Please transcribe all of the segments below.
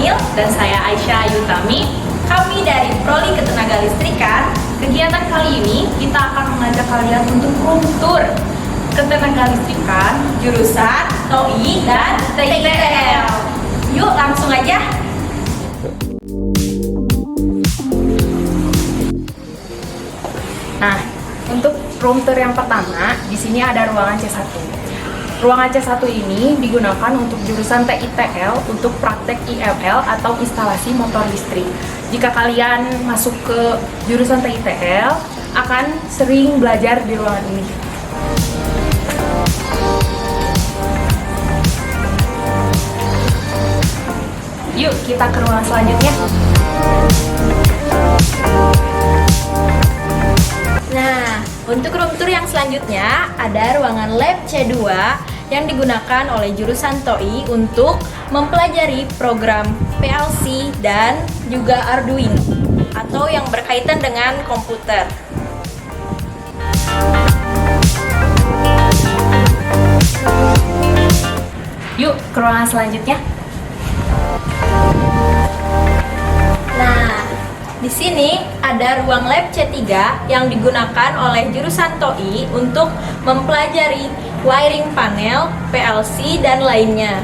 Kamil dan saya Aisyah Yutami. Kami dari Prodi Ketenagalistrikan. Kegiatan kali ini kita akan mengajak kalian untuk room tour Ketenagalistrikan jurusan TOI dan TITL. Yuk langsung aja. Nah, untuk room tour yang pertama, di sini ada ruangan C1. Ruangan C1 ini digunakan untuk jurusan TITL untuk praktek IML atau instalasi motor listrik. Jika kalian masuk ke jurusan TITL, akan sering belajar di ruangan ini. Yuk, kita ke ruangan selanjutnya. Nah, untuk room tour yang selanjutnya ada ruangan lab C2 yang digunakan oleh jurusan TOI untuk mempelajari program PLC dan juga Arduino atau yang berkaitan dengan komputer. Yuk ke ruangan selanjutnya. Nah, di sini ada ruang lab C3 yang digunakan oleh jurusan TOI untuk mempelajari wiring panel, PLC, dan lainnya.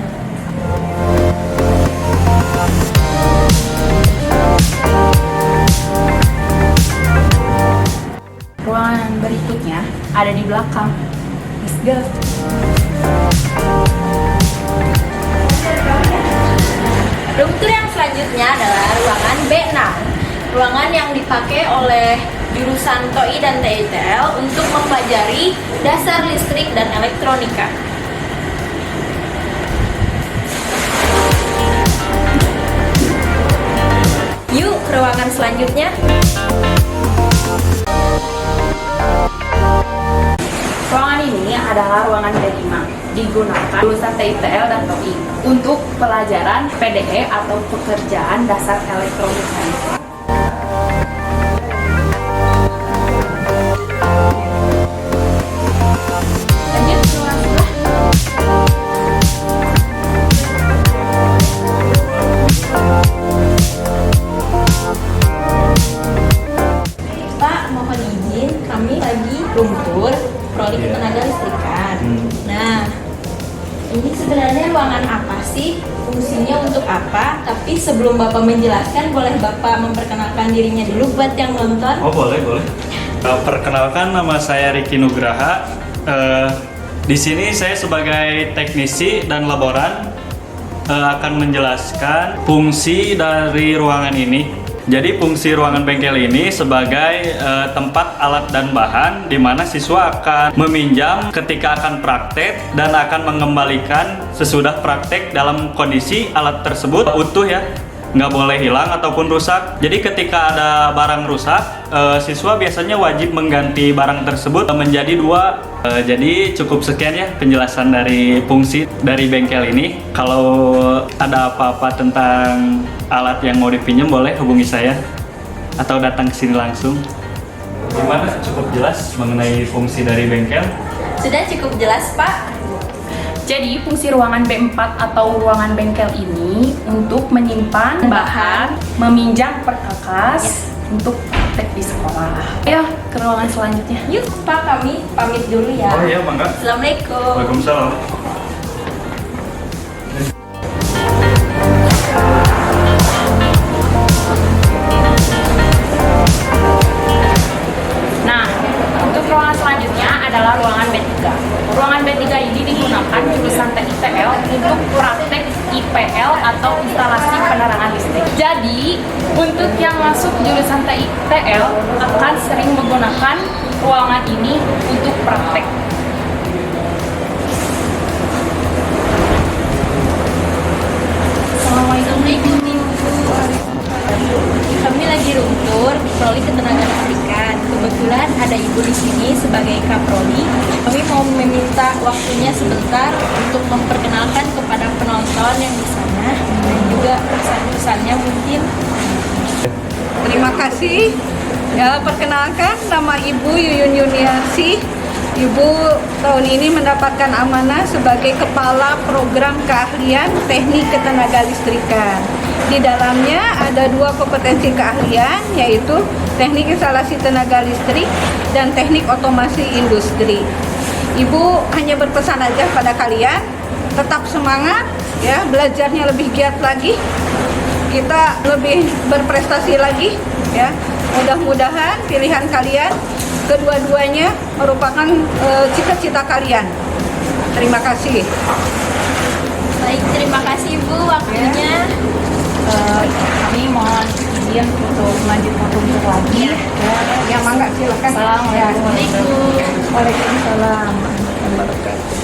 Ruangan berikutnya ada di belakang. Let's go. Room tour yang selanjutnya adalah ruangan B6. Ruangan yang dipakai oleh jurusan TOI dan TITL untuk mempelajari dasar listrik dan elektronika. Yuk ke ruangan selanjutnya. Ruangan ini adalah ruangan B5, digunakan jurusan TITL dan TOI untuk pelajaran PDE atau pekerjaan dasar elektronika. Room tour Prodi Ketenagalistrikan. Nah, ini sebenarnya ruangan apa sih? Fungsinya untuk apa? Tapi sebelum Bapak menjelaskan, boleh Bapak memperkenalkan dirinya dulu buat yang nonton? Oh, boleh. Perkenalkan, nama saya Riki Nugraha. Di sini saya sebagai teknisi dan laboran akan menjelaskan fungsi dari ruangan ini. Jadi fungsi ruangan bengkel ini sebagai tempat alat dan bahan di mana siswa akan meminjam ketika akan praktek dan akan mengembalikan sesudah praktek dalam kondisi alat tersebut utuh ya, nggak boleh hilang ataupun rusak. Jadi ketika ada barang rusak, siswa biasanya wajib mengganti barang tersebut menjadi dua. Jadi cukup sekian ya penjelasan dari fungsi dari bengkel ini. Kalau ada apa-apa tentang alat yang mau dipinjam boleh hubungi saya atau datang ke sini langsung. Gimana? Cukup jelas mengenai fungsi dari bengkel? Sudah cukup jelas, Pak. Jadi fungsi ruangan B4 atau ruangan bengkel ini untuk menyimpan bahan, meminjam perkakas untuk praktek di sekolah. Ayo ke ruangan selanjutnya. Yuk, Pak, kami pamit dulu ya. Oh iya, Bangga. Assalamualaikum. Waalaikumsalam. Nah, untuk ruangan selanjutnya adalah ruangan B3. Ruangan B3 ini digunakan jurusan TITL untuk praktek IPL atau instalasi penerangan listrik. Jadi, untuk yang masuk jurusan TITL akan sering menggunakan ruangan ini untuk praktek. Assalamualaikum. Kami lagi room tour Prodi Ketenagalistrikan. Kebetulan ada ibu di sini sebagai kaprodi. Kami mau meminta waktunya sebentar untuk memperkenalkan kepada penonton yang di sana dan juga pesan-pesannya mungkin. Terima kasih. Ya, perkenalkan nama Ibu Yuyun Yuniarsi. Ibu tahun ini mendapatkan amanah sebagai Kepala Program Keahlian Teknik Ketenagalistrikan. Di dalamnya ada 2 kompetensi keahlian, yaitu teknik instalasi tenaga listrik dan teknik otomasi industri. Ibu hanya berpesan aja pada kalian, tetap semangat ya, belajarnya lebih giat lagi, kita lebih berprestasi lagi ya. Mudah-mudahan pilihan kalian kedua-duanya merupakan cita-cita kalian. Terima kasih. Baik, terima kasih Bu waktunya. Kami mohon izin untuk lanjut untuk lagi. Ya, mangga silakan. Assalamualaikum. Waalaikumsalam warahmatullahi wabarakatuh.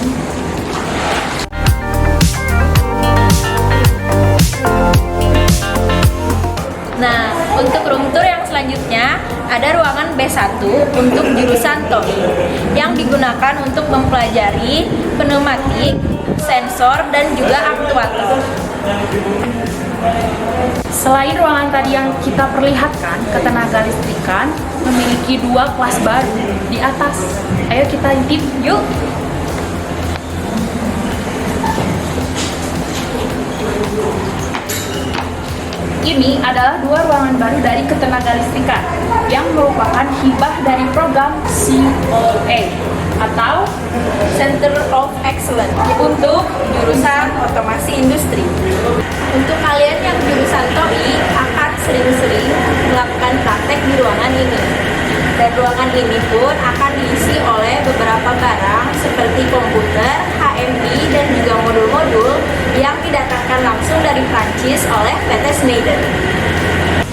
Nah, untuk room tour yang selanjutnya ada ruangan B1 untuk jurusan TOI yang digunakan untuk mempelajari pneumatik, sensor, dan juga aktuator. Selain ruangan tadi yang kita perlihatkan, ketenaga listrikan memiliki 2 kelas baru di atas. Ayo kita intip, yuk! Ini adalah 2 ruangan baru dari ketenaga listrikan yang merupakan hibah dari program COA atau Center of Excellence untuk jurusan otomasi industri. Untuk kalian yang jurusan TOI akan sering-sering melakukan praktek di ruangan ini. Dan ruangan ini pun akan diisi oleh beberapa barang seperti komputer, HMI, dan juga modul-modul yang didatangkan langsung dari Prancis oleh PT Schneider.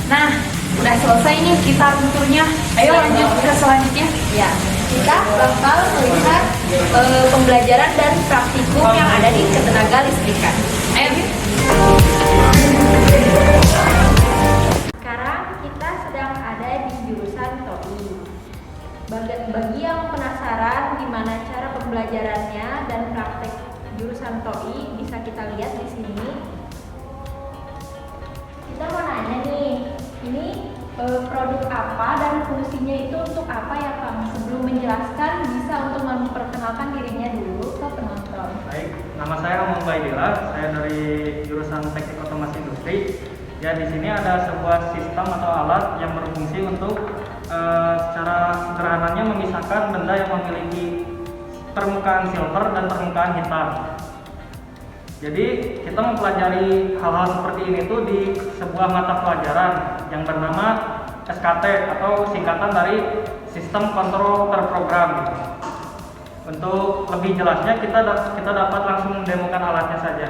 Nah, udah selesai nih kita room tour-nya. Ayo lanjut ke selanjutnya. Ya, kita bakal melihat pembelajaran dan praktikum yang ada di ketenaga listrikan. Ayo. Sekarang kita sedang ada di jurusan TOI. Bagi yang penasaran gimana cara pembelajarannya dan praktek jurusan TOI, bisa kita lihat di sini. Kita mau nanya nih, ini produk apa dan fungsinya itu untuk apa ya Kang? Sebelum menjelaskan, bisa untuk memperkenalkan dirinya dulu ke penonton. Baik, nama saya Muhammad Baidillah, saya dari jurusan Teknik Otomasi Industri. Ya, di sini ada sebuah sistem atau alat yang berfungsi untuk secara sederhananya memisahkan benda yang memiliki permukaan silver dan permukaan hitam. Jadi kita mempelajari hal-hal seperti ini tuh di sebuah mata pelajaran yang bernama SKT atau singkatan dari Sistem Kontrol Terprogram. Untuk lebih jelasnya kita dapat langsung mendemokan alatnya saja.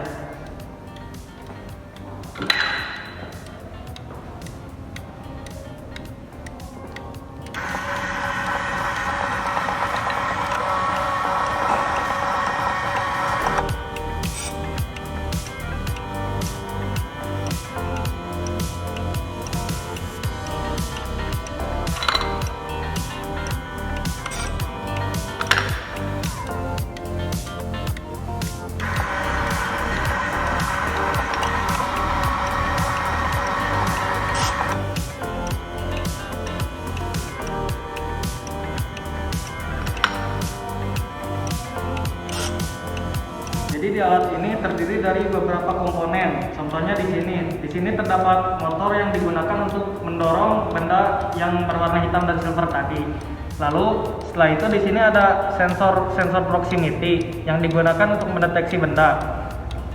Jadi di alat ini terdiri dari beberapa komponen. Contohnya di sini. Di sini terdapat motor yang digunakan untuk mendorong benda yang berwarna hitam dan silver tadi. Lalu setelah itu di sini ada sensor proximity yang digunakan untuk mendeteksi benda.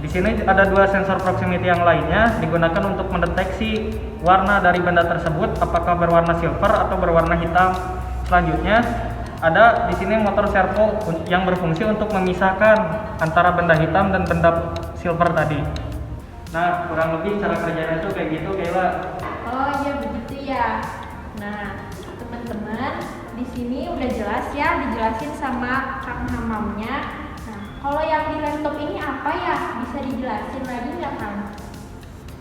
Di sini ada 2 sensor proximity yang lainnya digunakan untuk mendeteksi warna dari benda tersebut, apakah berwarna silver atau berwarna hitam. Selanjutnya ada di sini motor servo yang berfungsi untuk memisahkan antara benda hitam dan benda silver tadi. Nah, kurang lebih cara kerjanya itu kayak gitu, Kayla. Oh iya begitu ya. Nah, teman-teman, di sini udah jelas ya, dijelasin sama Kang Hamamnya. Nah, kalau yang di laptop ini apa ya? Bisa dijelasin lagi nggak, Kang?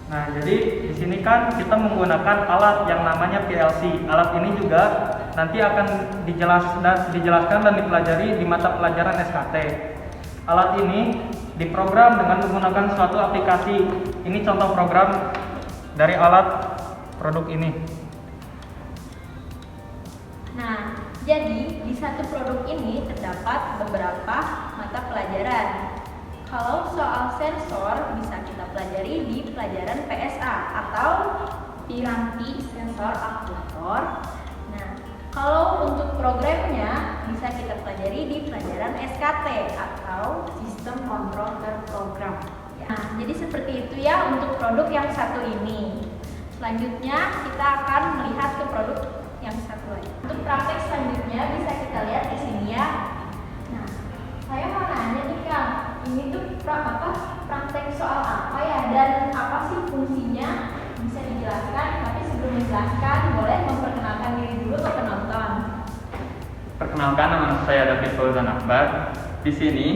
Nah, jadi di sini kan kita menggunakan alat yang namanya PLC. Alat ini juga nanti akan dijelaskan dan dipelajari di mata pelajaran SKT. Alat ini diprogram dengan menggunakan suatu aplikasi. Ini contoh program dari alat produk ini. Nah, jadi di satu produk ini terdapat beberapa mata pelajaran. Kalau soal sensor bisa kita pelajari di pelajaran PSA atau piranti sensor aktuator. Nah, kalau untuk programnya bisa kita pelajari di pelajaran SKT atau sistem kontrol terprogram. Nah, jadi seperti itu ya untuk produk yang satu ini. Selanjutnya kita akan melihat ke produk yang satu lagi. Untuk praktek selanjutnya bisa kita lihat di sini ya. Nah, saya mau nanya nih Kang, ini tuh praktek soal apa ya dan apa sih fungsinya? Bisa dijelaskan, tapi sebelum menjelaskan boleh memperkenalkan diri dulu ke penonton. Perkenalkan, nama saya David Fauzan Akbar. Di sini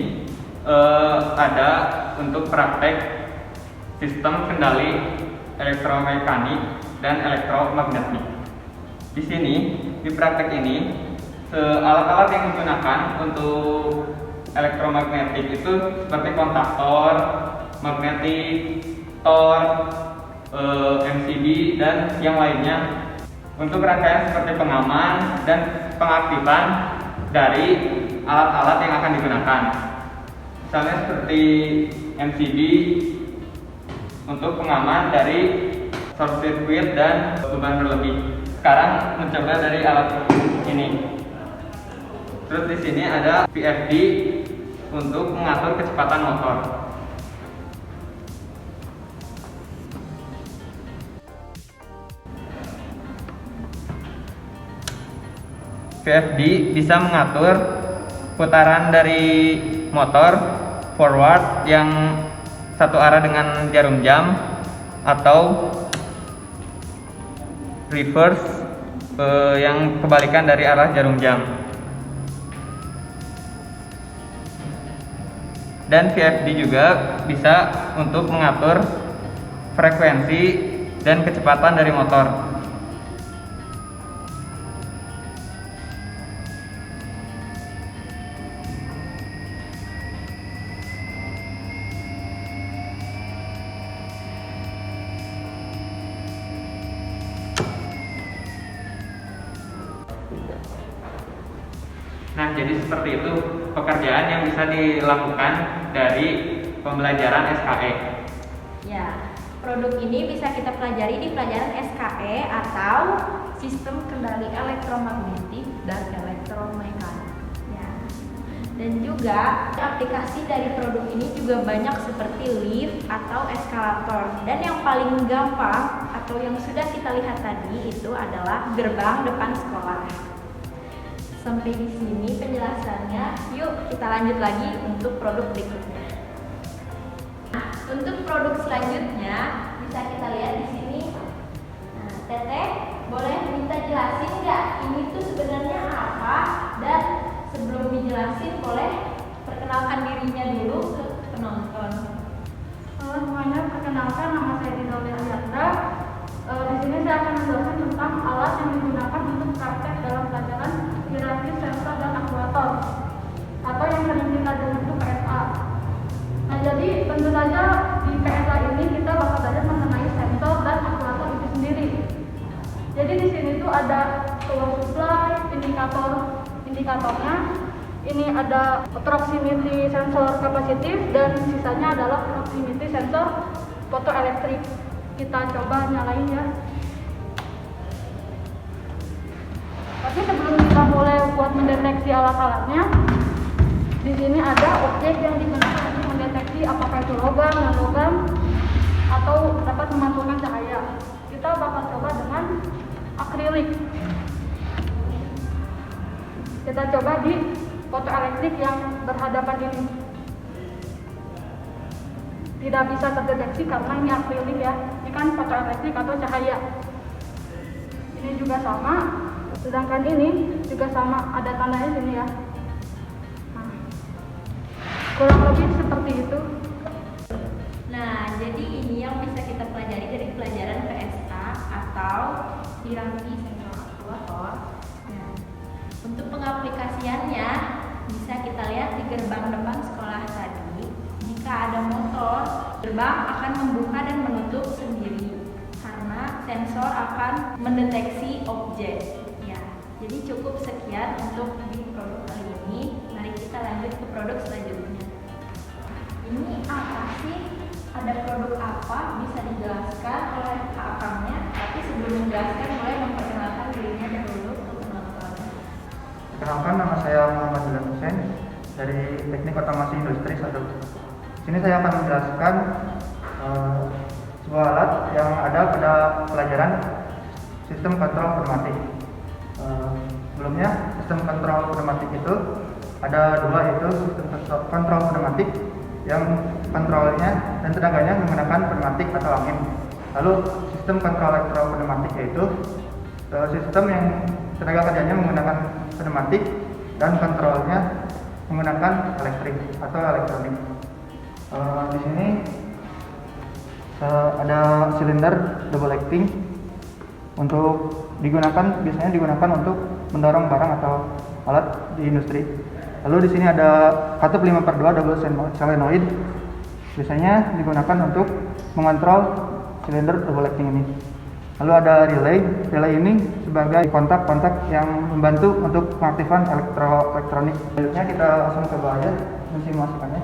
ada untuk praktek sistem kendali elektromekanik dan elektromagnetik. Di sini di praktek ini alat-alat yang digunakan untuk elektromagnetik itu seperti kontaktor, magnetik, tor, MCB dan yang lainnya. Untuk rangkaian seperti pengaman dan pengaktifan dari alat-alat yang akan digunakan. Misalnya seperti MCB untuk pengaman dari short circuit dan beban berlebih. Sekarang mencoba dari alat ini. Terus di sini ada VFD untuk mengatur kecepatan motor. VFD bisa mengatur putaran dari motor forward yang satu arah dengan jarum jam atau reverse yang kebalikan dari arah jarum jam. Dan VFD juga bisa untuk mengatur frekuensi dan kecepatan dari motor. Nah, jadi seperti itu pekerjaan yang bisa dilakukan dari pembelajaran SKE. Ya, produk ini bisa kita pelajari di pelajaran SKE atau sistem kendali elektromagnetik dan elektromekanik. Ya. Dan juga aplikasi dari produk ini juga banyak seperti lift atau eskalator. Dan yang paling gampang atau yang sudah kita lihat tadi itu adalah gerbang depan sekolah. Sampai di sini penjelasannya. Yuk kita lanjut lagi untuk produk berikutnya. Nah, untuk produk selanjutnya bisa kita lihat di sini. Nah, Teteh boleh minta jelasin nggak ini tuh sebenarnya apa? Dan sebelum dijelasin boleh perkenalkan dirinya dulu ke penonton. Halo semuanya, perkenalkan nama saya Dina Liandra. Di sini saya akan menjelaskan tentang alat yang digunakan untuk praktek dalam pelajaran piranti sensor dan aktuator atau yang sering kita dengar itu PSA. Nah, jadi tentu saja di PSA ini kita bakal belajar mengenai sensor dan aktuator itu sendiri. Jadi di sini tuh ada power supply, indikatornya. Ini ada proximity sensor kapasitif dan sisanya adalah proximity sensor fotoelektrik. Kita coba nyalain ya. Tapi sebelum kita mulai buat mendeteksi alat-alatnya, di sini ada objek yang digunakan untuk mendeteksi apakah itu logam, non-logam, atau dapat memantulkan cahaya. Kita bakal coba dengan akrilik. Kita coba di fotoelektrik yang berhadapan ini. Tidak bisa terdeteksi karena ini akrilik ya. Ini kan fotoelektrik atau cahaya. Ini juga sama. Sedangkan ini juga sama, ada tandanya sini ya. Nah, kurang lebih seperti itu. Nah, jadi ini yang bisa kita pelajari dari pelajaran PSA atau piranti sensor aktuator. Nah, untuk pengaplikasiannya bisa kita lihat di gerbang depan sekolah tadi. Jika ada motor, gerbang akan membuka dan menutup sendiri karena sensor akan mendeteksi objek. Jadi cukup sekian untuk di produk kali ini. Mari kita lanjut ke produk selanjutnya. Ini apa sih ada produk apa bisa dijelaskan oleh Kak Akangnya, tapi sebelum menjelaskan boleh memperkenalkan dirinya dahulu untuk penonton. Perkenalkan, nama saya Muhammad Dilan Hussein dari Teknik Otomasi Industri 1. Di sini saya akan menjelaskan sebuah alat yang ada pada pelajaran sistem kontrol pneumatik. Sebelumnya, sistem kontrol pneumatik itu ada dua, yaitu sistem kontrol pneumatik yang kontrolnya dan tenaganya menggunakan pneumatik atau angin. Lalu sistem kontrol elektropneumatik, yaitu sistem yang tenaga kerjanya menggunakan pneumatik dan kontrolnya menggunakan elektrik atau elektronik. Di sini ada silinder double acting biasanya digunakan untuk mendorong barang atau alat di industri. Lalu di sini ada katup 5/2 double solenoid, biasanya digunakan untuk mengontrol silinder double acting ini. Lalu ada relay ini sebagai kontak-kontak yang membantu untuk pengaktifan elektronik. Selanjutnya kita langsung coba aja mensimulasikannya.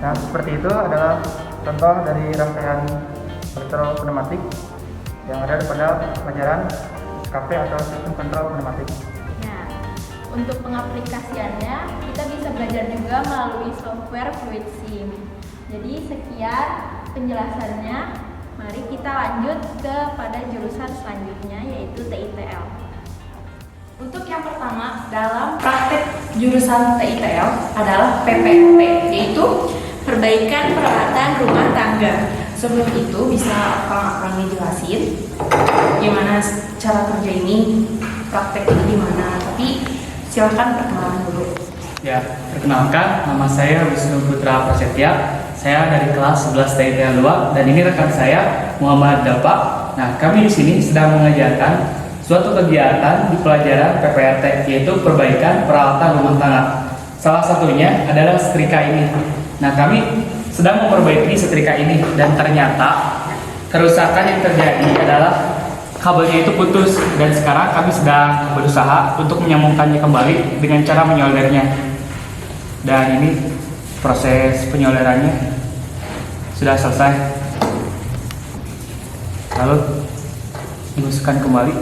Nah, seperti itu adalah contoh dari rangkaian elektropneumatik yang ada pada pelajaran SKP atau sistem kontrol pneumatik. Nah, untuk pengaplikasiannya kita bisa belajar juga melalui software Fluid Sim. Jadi sekian penjelasannya. Mari kita lanjut kepada jurusan selanjutnya, yaitu TITL. Untuk yang pertama dalam praktek jurusan TITL adalah PPRT, yaitu perbaikan peralatan rumah tangga. Sebelum itu bisa Akang ngejelasin gimana cara kerja ini, prakteknya gimana, tapi silakan perkenalan dulu. Ya, perkenalkan, nama saya Wisnu Putra Prasetya. Saya dari kelas 11 TITL 2 dan ini rekan saya Muhammad Dapa. Nah, kami di sini sedang mengajarkan suatu kegiatan di pelajaran PPRT, yaitu perbaikan peralatan rumah tangga. Salah satunya adalah setrika ini. Nah, kami sedang memperbaiki setrika ini dan ternyata kerusakan yang terjadi adalah kabelnya itu putus dan sekarang kami sedang berusaha untuk menyambungkannya kembali dengan cara menyoldernya. Dan ini proses penyolderannya sudah selesai. Lalu dimasukkan kembali.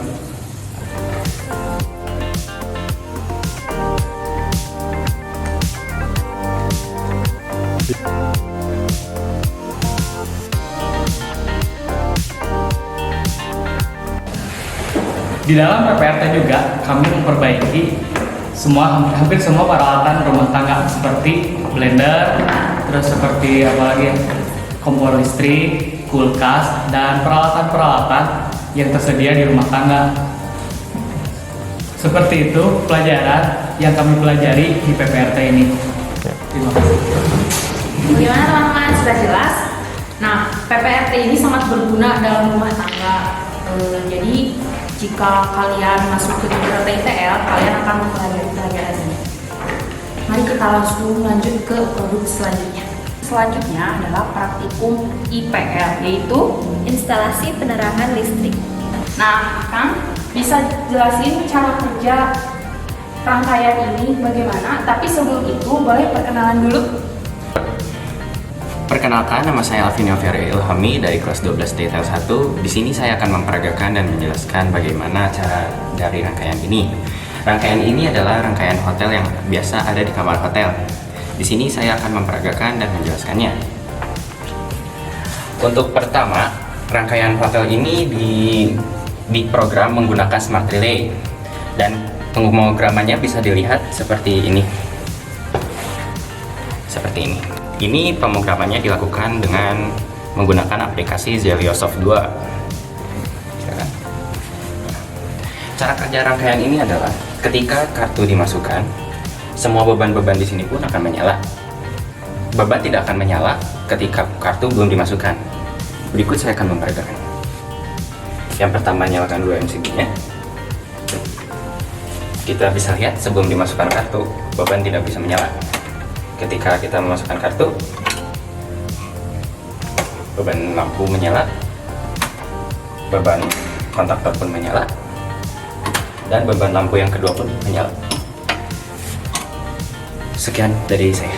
Di dalam PPRT juga kami memperbaiki hampir semua peralatan rumah tangga seperti blender, terus seperti apa lagi, kompor listrik, kulkas, dan peralatan-peralatan yang tersedia di rumah tangga. Seperti itu pelajaran yang kami pelajari di PPRT ini. Terima kasih. Bagaimana teman-teman, sudah jelas? Nah, PPRT ini sangat berguna dalam rumah tangga. Jadi jika kalian masuk ke jurusan TITL, kalian akan mempelajari pelajaran ini. Mari kita langsung lanjut ke produk selanjutnya. Selanjutnya adalah praktikum IPL, yaitu Instalasi penerangan listrik. Nah, Kang, bisa jelasin cara kerja rangkaian ini bagaimana? Tapi sebelum itu, boleh perkenalan dulu. Perkenalkan, nama saya Alvin Ferry Ilhami dari kelas 12 TITL 1. Di sini saya akan memperagakan dan menjelaskan bagaimana cara dari rangkaian ini. Rangkaian ini adalah rangkaian hotel yang biasa ada di kamar hotel. Di sini saya akan memperagakan dan menjelaskannya. Untuk pertama, rangkaian hotel ini diprogram menggunakan smart relay dan pemrogramannya bisa dilihat seperti ini. Seperti ini. Ini pemrogramannya dilakukan dengan menggunakan aplikasi Zeliosoft 2. Cara kerja rangkaian ini adalah ketika kartu dimasukkan, semua beban-beban di sini pun akan menyala. Beban tidak akan menyala ketika kartu belum dimasukkan. Berikut saya akan memperagakan. Yang pertama, nyalakan dua MCB-nya. Kita bisa lihat sebelum dimasukkan kartu, beban tidak bisa menyala. Ketika kita memasukkan kartu, beban lampu menyala, beban kontaktor pun menyala, dan beban lampu yang kedua pun menyala. Sekian dari saya.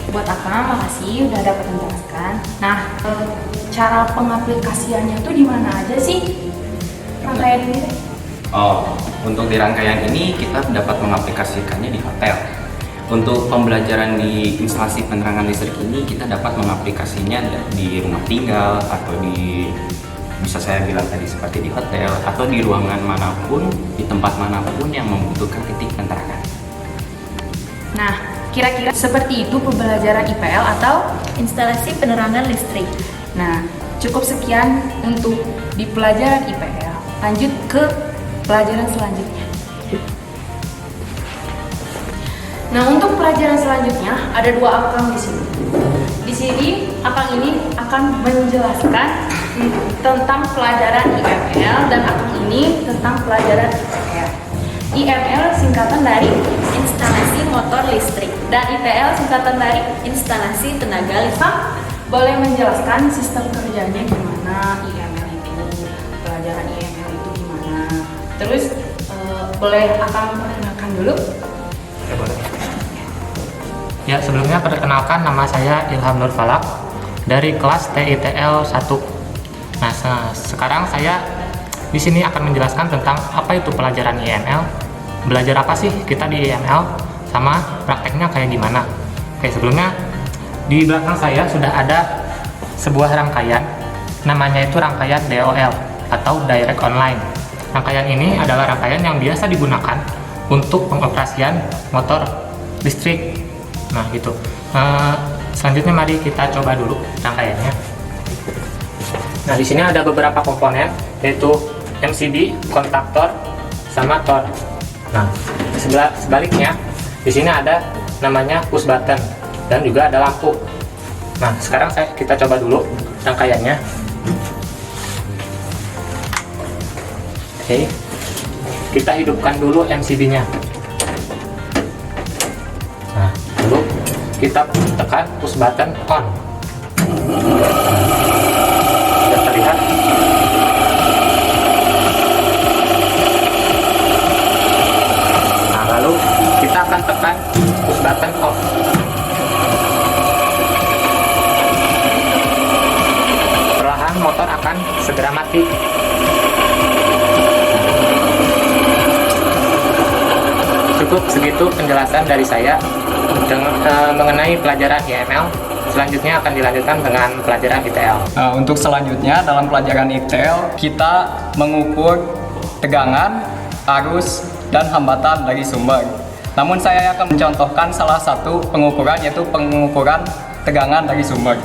Buat Akang, makasih udah dapat menjelaskan. Nah, cara pengaplikasiannya tuh di mana aja sih rangkaian ini? Oh, untuk di rangkaian ini kita dapat mengaplikasikannya di hotel. Untuk pembelajaran di instalasi penerangan listrik ini kita dapat mengaplikasinya di rumah tinggal atau bisa saya bilang tadi seperti di hotel atau di ruangan manapun, di tempat manapun yang membutuhkan titik penerangan. Nah, kira-kira seperti itu pembelajaran IPL atau Instalasi penerangan listrik. Nah, cukup sekian untuk di pelajaran IPL. Lanjut ke pelajaran selanjutnya. Nah, untuk pelajaran selanjutnya ada dua akang di sini. Di sini akang ini akan menjelaskan tentang pelajaran IML dan akang ini tentang pelajaran IPL. IML singkatan dari Instalasi motor listrik. dan IPL singkatan dari Instalasi tenaga listrik. boleh menjelaskan sistem kerjanya gimana IML itu, pelajaran IML itu gimana. Terus boleh akang perkenalkan dulu? Ya, boleh. Ya, sebelumnya perkenalkan, nama saya Ilham Nur Falak dari kelas TITL 1. Nah, sekarang saya di sini akan menjelaskan tentang apa itu pelajaran IML, belajar apa sih kita di IML, sama prakteknya kayak gimana. Oke, sebelumnya di belakang saya sudah ada sebuah rangkaian, namanya itu rangkaian DOL atau Direct Online. Rangkaian ini adalah rangkaian yang biasa digunakan untuk pengoperasian motor listrik. Nah, gitu. Selanjutnya mari kita coba dulu rangkaiannya. Nah, di sini ada beberapa komponen, yaitu MCB, kontaktor, sama tor. Nah, sebaliknya di sini ada namanya push button dan juga ada lampu. Nah, sekarang kita coba dulu rangkaiannya. Oke, kita hidupkan dulu MCB-nya. Nah, lalu kita tekan push button on. Sudah terlihat. Nah, lalu kita akan tekan push button off. Perlahan motor akan segera mati. Cukup segitu penjelasan dari saya mengenai pelajaran IML. Selanjutnya akan dilanjutkan dengan pelajaran ITL. Untuk selanjutnya dalam pelajaran ITL kita mengukur tegangan, arus, dan hambatan dari sumber. Namun saya akan mencontohkan salah satu pengukuran, yaitu pengukuran tegangan dari sumber.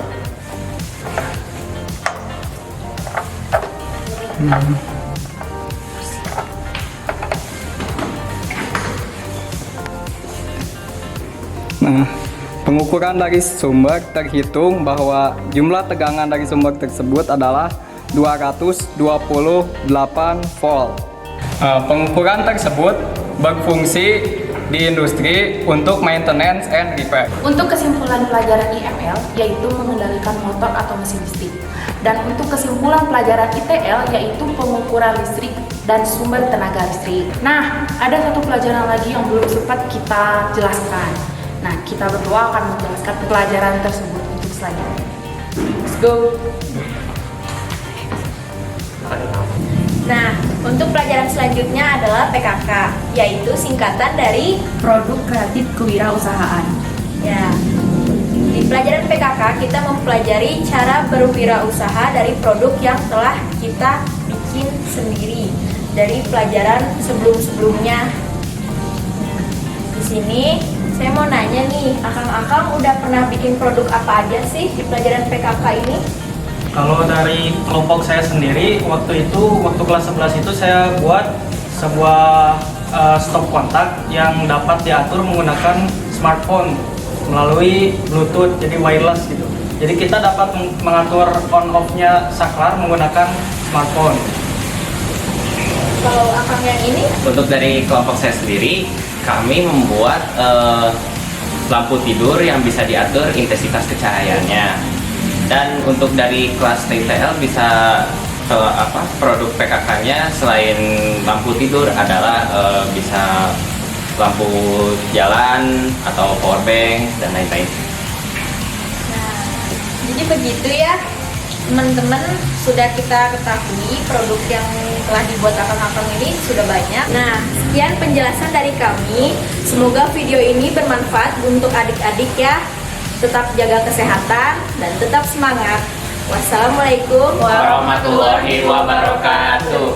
Nah, pengukuran dari sumber terhitung bahwa jumlah tegangan dari sumber tersebut adalah 228 volt. Pengukuran tersebut berfungsi di industri untuk maintenance and repair. Untuk kesimpulan pelajaran IML yaitu mengendalikan motor atau mesin listrik. Dan untuk kesimpulan pelajaran ITL yaitu pengukuran listrik dan sumber tenaga listrik. Nah, ada satu pelajaran lagi yang belum sempat kita jelaskan. Nah, kita berdua akan menjelaskan pelajaran tersebut untuk selanjutnya. Let's go! Nah, untuk pelajaran selanjutnya adalah PKK, yaitu singkatan dari Produk kreatif kewirausahaan. ya. Di pelajaran PKK kita mempelajari cara berwirausaha dari produk yang telah kita bikin sendiri dari pelajaran sebelum-sebelumnya. Di sini saya mau nanya nih, akang-akang udah pernah bikin produk apa aja sih di pelajaran PKK ini? Kalau dari kelompok saya sendiri, waktu kelas 11 itu saya buat sebuah stop kontak yang dapat diatur menggunakan smartphone melalui Bluetooth, jadi wireless gitu. Jadi kita dapat mengatur on-off-nya saklar menggunakan smartphone. Kalau Akang yang ini, Untuk dari kelompok saya sendiri, kami membuat lampu tidur yang bisa diatur intensitas kecahayaannya. Dan untuk dari kelas TITL bisa produk PKK-nya selain lampu tidur adalah bisa lampu jalan atau power bank dan lain-lain. nah, jadi begitu ya teman-teman, sudah kita ketahui produk yang telah dibuat akang-akang ini sudah banyak. Nah, sekian penjelasan dari kami. Semoga video ini bermanfaat untuk adik-adik ya. Tetap jaga kesehatan dan tetap semangat. Wassalamualaikum Warahmatullahi wabarakatuh.